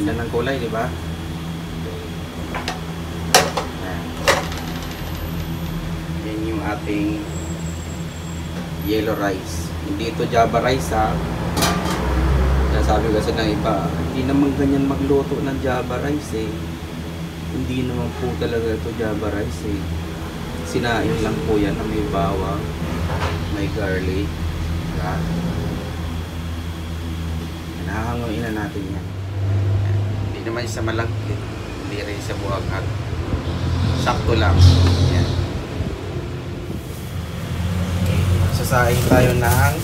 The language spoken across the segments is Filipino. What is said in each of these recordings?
Ganda ng kulay, di ba? Yan yung ating yellow rice. Hindi ito Java rice, ha. Sabi kasi ng iba, hindi naman ganyan magluto ng Java rice eh. Hindi naman po talaga ito Java rice eh. Sinain lang po yan na may bawang, may garlic. Diba? Nakahanguin na natin yan. Hindi naman sa malagkit, hindi rin sa buhaghag. Sakto lang. Yan. Okay. Sasain tayo ng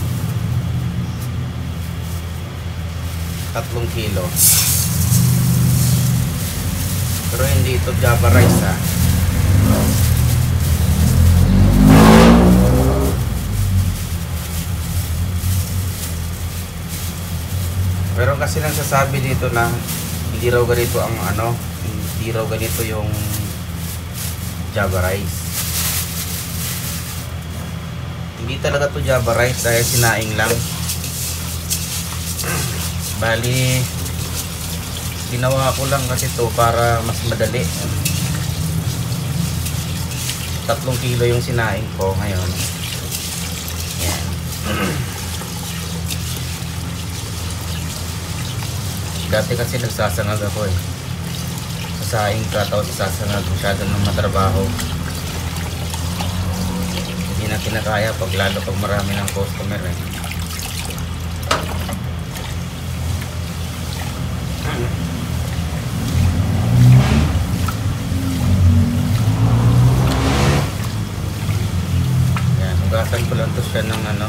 3 kilo. Pero hindi ito Java rice, ha. Meron kasi nagsasabi dito na hindi raw ganito ang hindi raw ganito yung Java rice. Hindi talaga to Java rice dahil sinaing lang. Bali, ginawa ko lang kasi to para mas madali. 3 kilo yung sinaing ko ngayon. Yan. Dati kasi nagsasangag ako eh. Sasaing ka tapos sasangag, masyado ng matrabaho. Hindi na kinakaya lalo pag marami ng customer eh. Yan, hugasan ko lang to siya ng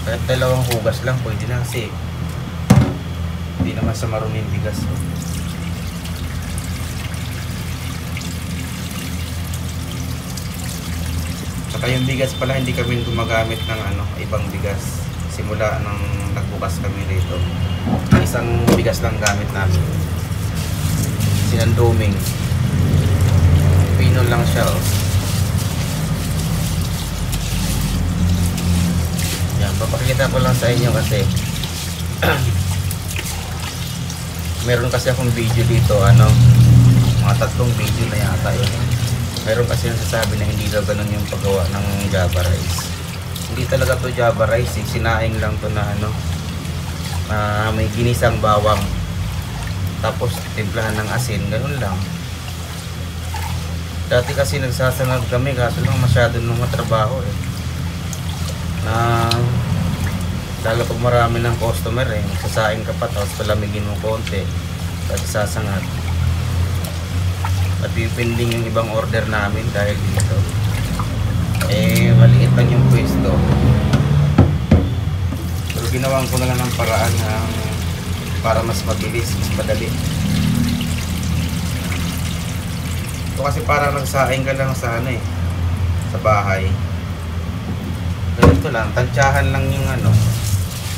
kahit 2 hugas lang pwede na kasi hindi naman sa maruming bigas. Saka yung bigas pala hindi kami gumagamit ng ibang bigas. Simula nang nagbukas kami rito, isang bigas lang gamit namin. Sinanduming. Pino lang siya, oh. Yan, papakita ko lang sa inyo kasi meron kasi akong video dito, mga 3 video na yata yun. Meron kasi nasasabi na hindi daw ganun yung paggawa ng Java rice. Hindi talaga to Java rice, sinaing lang to na may ginisang bawang tapos timplahan ng asin, ganun lang. Dati kasi nagsasangag kami kaso lang masyado nung matrabaho eh. Lalo pag marami ng customer eh, magsasaing ka pa tapos palamigin mo konti tapos sasangag. At pipinding yung ibang order namin dahil dito eh maliit lang yung pwesto. Pero ginawan ko na lang ng paraan para mas mabilis, mas madali. Ito kasi para nagsaing ka lang sa sa bahay. Ganito lang, tansyahan lang yung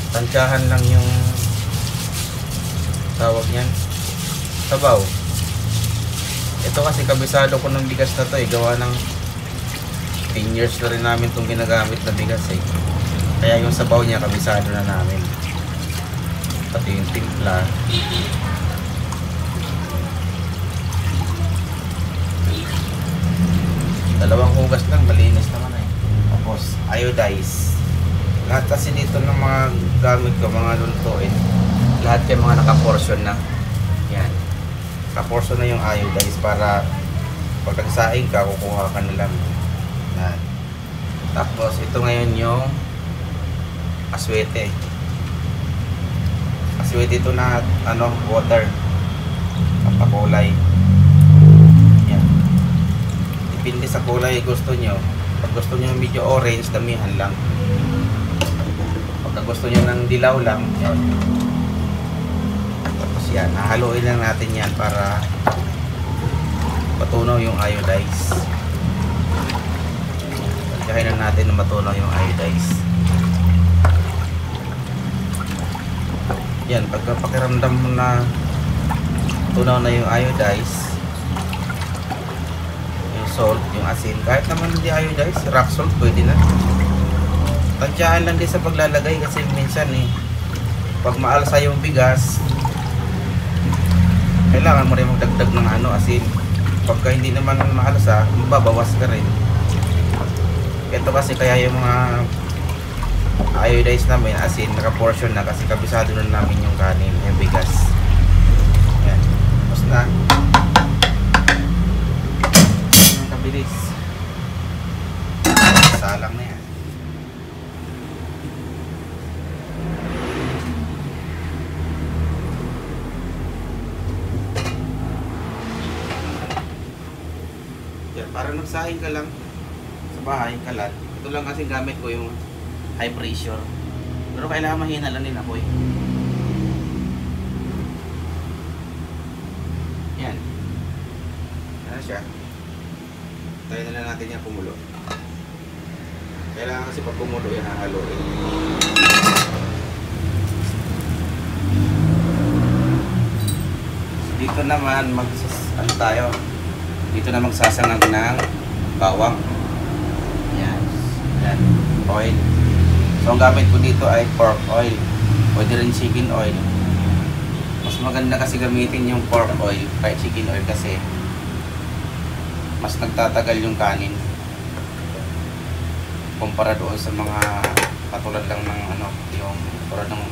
tansyahan lang yung tawag niyan, sabaw. Ito kasi kabisado ko ng bigas na to eh, gawa ng 10 years na rin namin itong ginagamit na bigas eh. Kaya yung sabaw niya kabisado na namin. Pati yung timpla. Dalawang hugas lang, malinis naman eh. Tapos iodize. Lahat kasi dito ng mga gamit ko, mga luntuin, lahat kayo mga nakaportion na. Yan. Nakaportion na yung iodize para pag nagsaing ka, kukuha ka na lang. Yan. Tapos ito ngayon yung aswete. Aswete ito na water. Pampakulay. Yan. Depende sa kulay gusto nyo. Pag gusto nyo medyo orange, damihan lang. Pag gusto nyo ng dilaw lang, yan. Tapos yan, hahaluin lang natin yan para matunaw yung iodize. Pagkain na natin na matunaw yung iodize. Yan, pagpakiramdam mo na tunaw na yung iodize, yung salt, yung asin, kahit naman hindi iodize, rock salt pwede na. Tansyahan lang din sa paglalagay kasi minsan pag maalsa yung bigas, kailangan mo rin magdagdag ng ano, asin. Pagka hindi naman mahalasa, mababawas ka rin. Ito kasi kaya yung mga iodized namin, asin, naka-portion na kasi kabisado na namin yung kanin, yung bigas. Yan. Tapos na. Ang kabilis. Salang na yan. Yan, para nagsahin ka lang sa bahay, kalat. Ito lang kasi gamit ko yung high pressure. Pero kailangan mahina lang din ako eh. Yan. Yan siya. Tayo na lang natin yan kumulo. Kailangan kasi pag kumulo yan hahaluin. Dito naman ano tayo? Dito na magsasangag ng bawang. Yan. Yan. Oil. So ang gamit ko dito ay pork oil. Pwede rin chicken oil. Mas maganda kasi gamitin yung pork oil kahit chicken oil kasi mas nagtatagal yung kanin kumpara doon sa mga katulad lang ng ano, yung katulad ng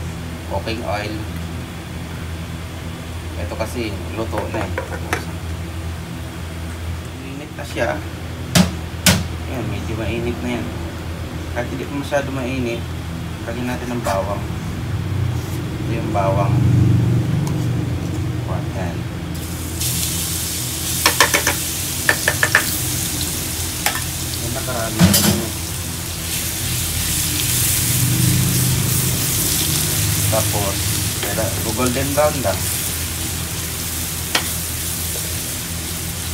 cooking oil. Ito kasi luto na eh. Mainit na siya. Ayan, medyo mainit na yan. Kahit hindi pa masyado mainit, lagyan natin ng bawang. Ito yung bawang. Ayan. Ayan, nakarami na rin. Tapos, golden brown lang.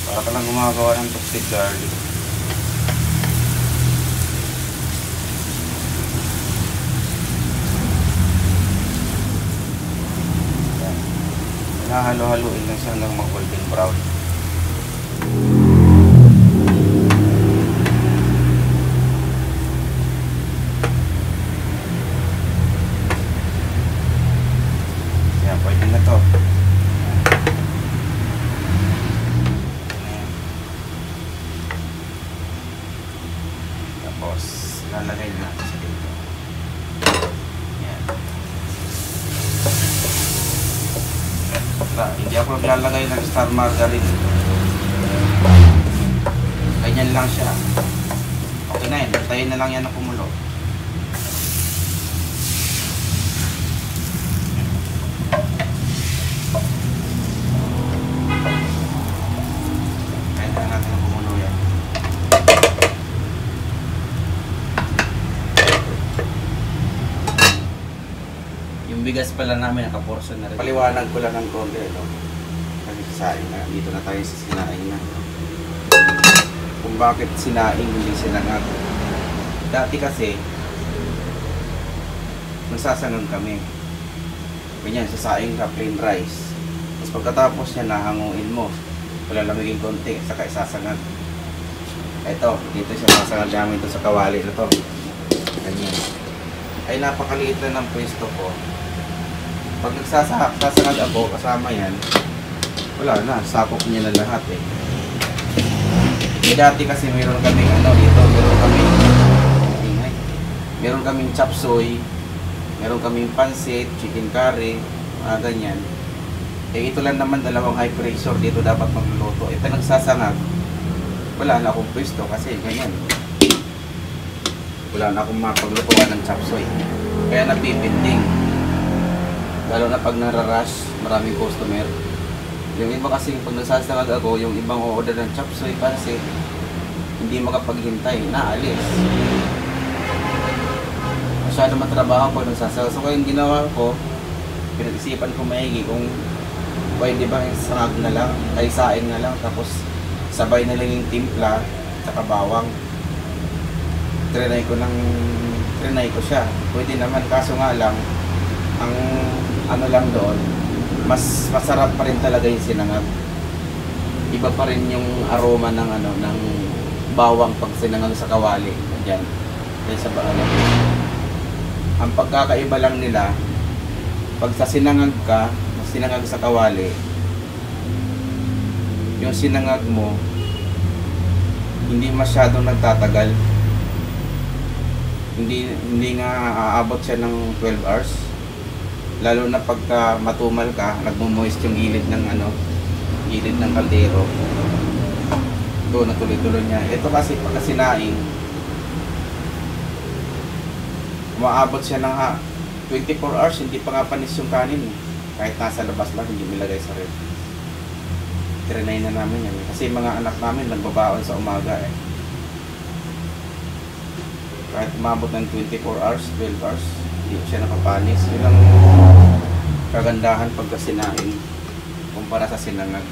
Para ka lang gumagawa ng toasted garlic. Halo-haluin lang siya hanggang mag-golden brown. Yan, pwede na to. Tapos, lalagay natin sa dito. Yan. Hindi ako naglalagay ng star margarine. Ganyan lang siya. Okay na yun. Tayo na lang yan ng kumulo. Kaya na natin ng kumulo yan. Yung bigas pala namin nakaportion na rin. Paliwanag ko lang ng konti ito. Kasi sasaing na. Dito na tayo sa sinaing na. Kung bakit sinaing hindi sinangag. Dati kasi nagsasangag kami. Ganyan, sasaing ka plain rice. Tapos pagkatapos niya nahanguin mo. Palalamigin konti, saka isasangag. Ito, dito siya sasangag namin ito sa kawali na to. Ganyan. Ay napakaliit na ng pwesto ko. Pag nagsasangag ako, kasama yan, wala na, sakop niya na lahat eh. Dati kasi meron kaming ano dito, meron kaming chop suey, meron kaming pansit, chicken curry, ganyan. Eh ito lang naman dalawang high pressure, dito dapat magluluto. Eh pag nagsasangag, wala na akong pwesto kasi ganyan. Wala na akong mapaglutuan ng chop suey. Kaya napipinding. Lalo na pag nararush, maraming customer. Yung iba kasi pag nagsasangag ako, yung ibang order ng chop suey kasi hindi makapaghintay, naalis. Masyado matrabaho ko nagsasangag. So kaya yung ginawa ko, pinag-isipan ko maigi kung pwede ba sangag na lang, ay saing na lang, tapos sabay na lang yung timpla, saka bawang. Trinay ko siya. Pwede naman, kaso nga lang, ang ano lang doon, mas masarap pa rin talaga yung sinangag. Iba pa rin yung aroma ng ano, ng bawang pag sinangag sa kawali. Diyan. Kaya sa ano. Ang pagkakaiba lang nila, pag sa sinangag ka, sinangag sa kawali, yung sinangag mo hindi masyadong nagtatagal. Hindi nga aabot siya ng 12 hours. Lalo na pagka matumal ka, nagmo-moist yung gilid ng gilid ng kaldero. Doon natuloy-tuloy niya. Ito kasi pagka sinaing, umaabot siya ng 24 hours, hindi pa nga panis yung kanin. Kahit nasa labas lang, hindi nilagay sa ref. Trinay na namin yan. Kasi mga anak namin nagbabaon sa umaga eh. Kahit umabot ng 24 hours, 12 hours, hindi siya nakapanis. Yun ang kagandahan pagka sinaing kumpara sa sinangag.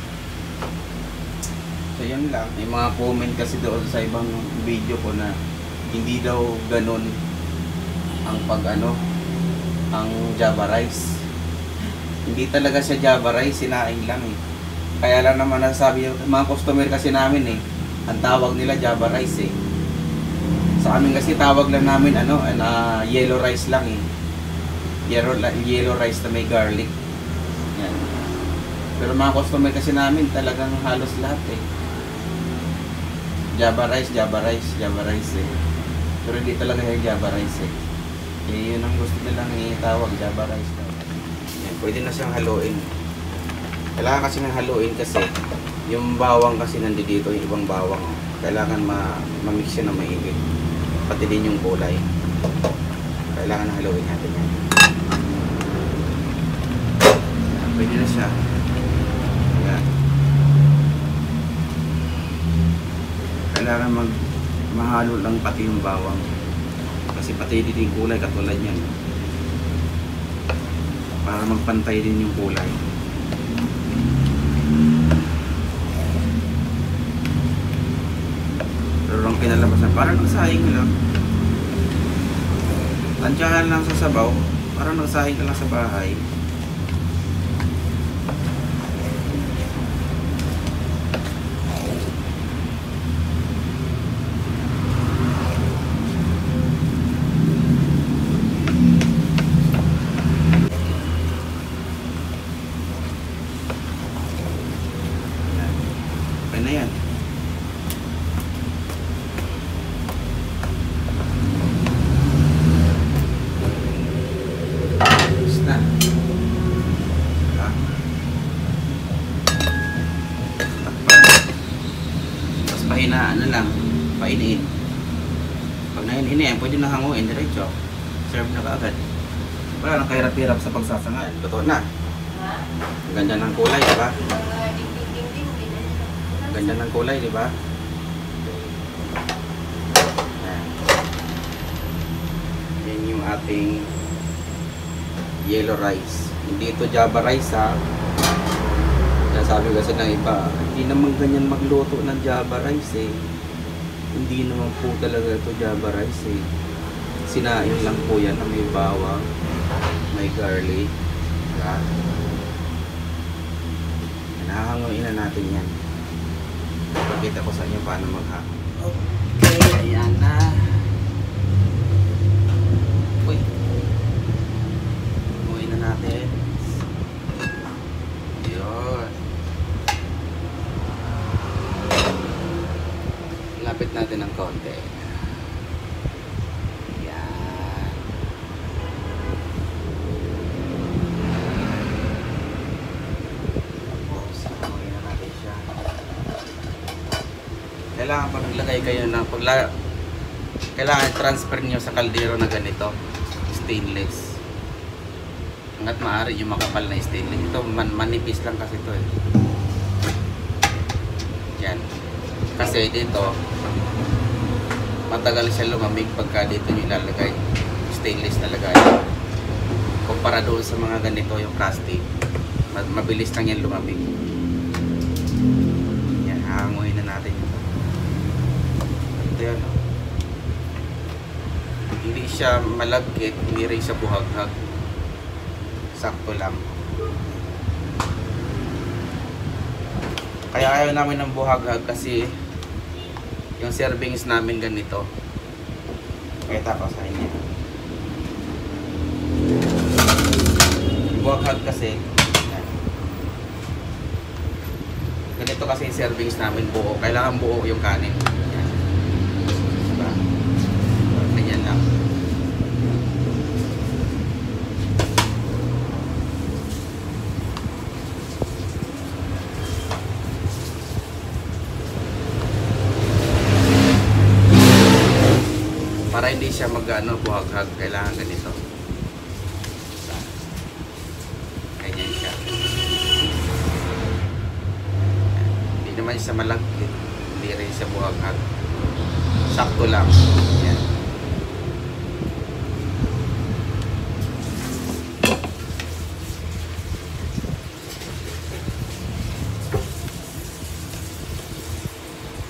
So yan lang. May mga comment kasi doon sa ibang video ko na hindi daw ganun ang ang Java rice. Hindi talaga siya Java rice, sinaing lang eh. Kaya lang naman nasabi yung mga customer kasi namin eh, ang tawag nila Java rice eh. Sa amin kasi tawag lang namin yellow rice lang eh. Yellow rice na may garlic. Yan. Pero mga customer kasi namin talagang halos lahat eh. Java rice eh. Pero hindi talaga yung Java rice eh. Eh yun ang gusto nilang itawag, Java rice daw. Yan, pwede na siyang haluin. Kailangan kasi ng haluin kasi yung bawang kasi nandito, yung ibang bawang. Kailangan ma-mix siya na maigit. Pati din yung kulay. Kailangan na haluin natin yan. Pwede na siya. Yan. Kailangan mahalo lang pati yung bawang. Kasi pati din yung kulay katulad yan. Para magpantay din yung kulay. Pero ang pinalabasan, parang nagsahing lang. Tansyahan lang sa sabaw, parang nagsahing ka lang sa bahay. Okay na yan. Painiin. Pag nainin, pwede na hanguin diretso. Serve na kaagad. Wala nang kahirap-hirap sa pagsasanga. Luto na. Ang ganda ng kulay, di ba? Ang ganda ng kulay, di ba? Yan yung ating yellow rice. Hindi ito Java rice ha. Sabi kasi ng iba, hindi naman ganyan magluto ng Java rice eh. Hindi naman po talaga ito Java rice eh. Sinaing lang po yan na may bawang, may garlic. Nahanguin na natin yan. Pakita ko sa inyo paano maghahang. Okay, ayan na. Uy. Hanguin na natin. Yun. Lapit natin ng konti. Yan. Tapos, hanguin na natin siya. Kailangan pag naglagay kayo ng kailangan transfer niyo sa kaldero na ganito, stainless. Hanggat maaari yung makapal na stainless. Ito manipis lang kasi ito eh. Yan. Kasi dito matagal siya lumamig pagka dito nyo ilalagay. Stainless talaga yan. Kumpara doon sa mga ganito yung plastic, mabilis lang yan lumamig. Yan, hanguin na natin ito. Ito yan. Hindi siya malagkit, hindi rin siya buhaghag. Sakto lang. Kaya ayaw namin ng buhaghag kasi yung servings namin ganito. Kaya tapos sa inyo. Buhaghag kasi yan. Ganito kasi yung servings namin buo. Kailangan buo yung kanin. Yan. Diba? Ganyan lang. Para hindi siya mag-ano, buhag-hag, kailangan ganito. Ganyan siya. Hindi naman siya malagkit, hindi rin siya buhag-hag. Sakto lang. Yan.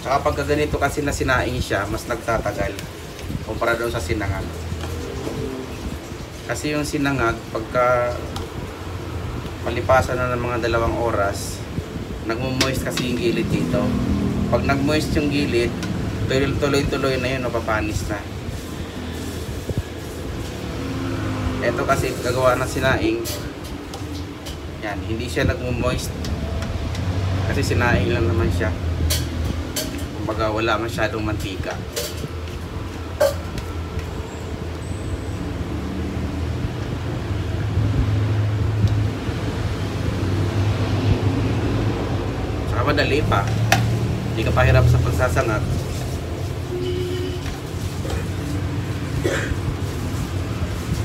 Tsaka pagka ganito kasi na sinaing siya, mas nagtatagal kumpara doon sa sinangag. Kasi yung sinangag, pagka malipasan na ng mga 2 oras, nagmo-moist kasi yung gilid dito. Pag nag-moist yung gilid, tuloy-tuloy na yun, napapanis na. Ito kasi gagawa ng sinaing, yan, hindi siya nagmo-moist. Kasi sinaing lang naman siya. Kumbaga wala masyadong mantika. Madali pa, hindi ka pahirap sa pagsasangag.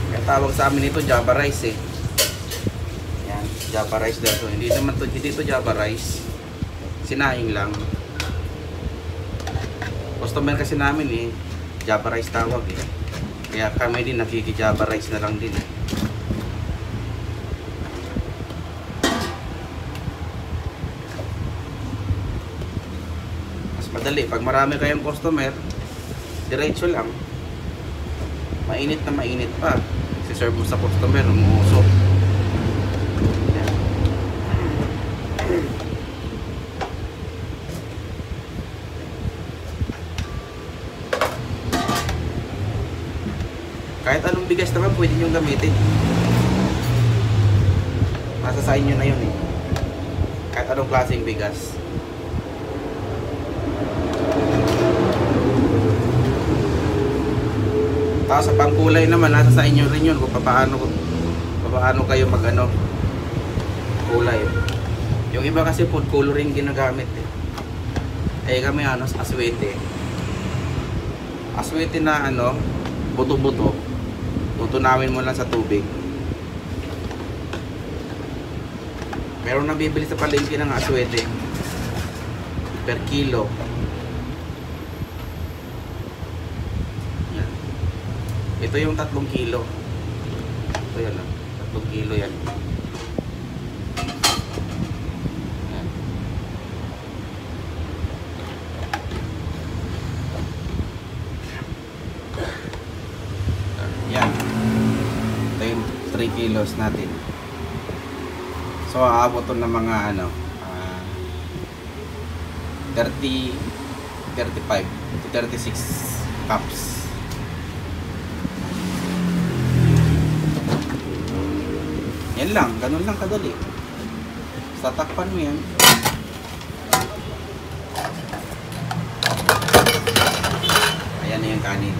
Kaya tawag sa amin ito Java rice eh. Yan, Java rice daw to. Hindi naman to, hindi to Java rice, sinaing lang. Customer kasi namin eh, Java rice tawag eh. Kaya kami din nakiki Java rice na lang din eh. Madali, pag marami kayong customer, diretso lang. Mainit na mainit pa. Si-serve mo sa customer, umuusok. Yan. Kahit anong bigas naman, pwede nyo gamitin. Nasa sa inyo na yun eh. Kahit anong klaseng bigas. Tapos sa pangkulay naman, nasa sa inyo rin yun kung paano kayo mag-ano, kulay. Yung iba kasi food coloring ginagamit eh. Eh kami ano, aswete. Aswete na ano, buto-buto. Tutunawin mo lang sa tubig. Meron nang bibili sa palengke ng aswete per kilo. Ito yung 3 kilo. Ito yan lang. 3 kilo yan. Yan. Ito yung 3 kilos natin. So aabot ng mga ano 30, 35 to 36 cups. Yan lang, ganun lang kadali. Tatakpan mo yan. Ayan na yung kanin.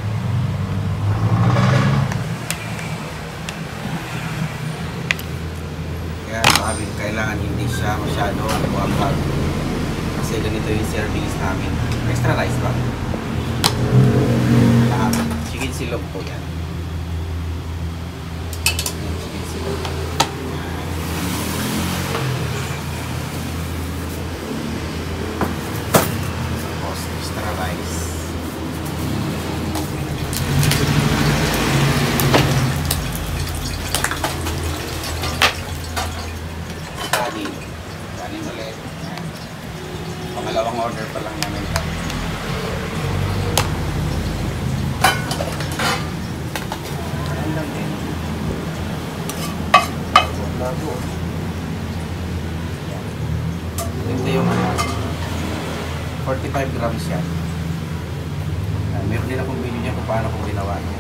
Kaya sabi, kailangan hindi siya masyado buwag-wag. Kasi ganito yung servings namin. Extra rice ba? Chicken silog po yan. Chicken silog. Kanin ulit. Pangalawang order pa lang namin. Kanin lang din. Bago. Ito yung 45 grams yan. Meron din akong video niya kung paano ko ginawa ng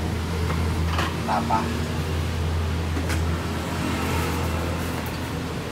tapa.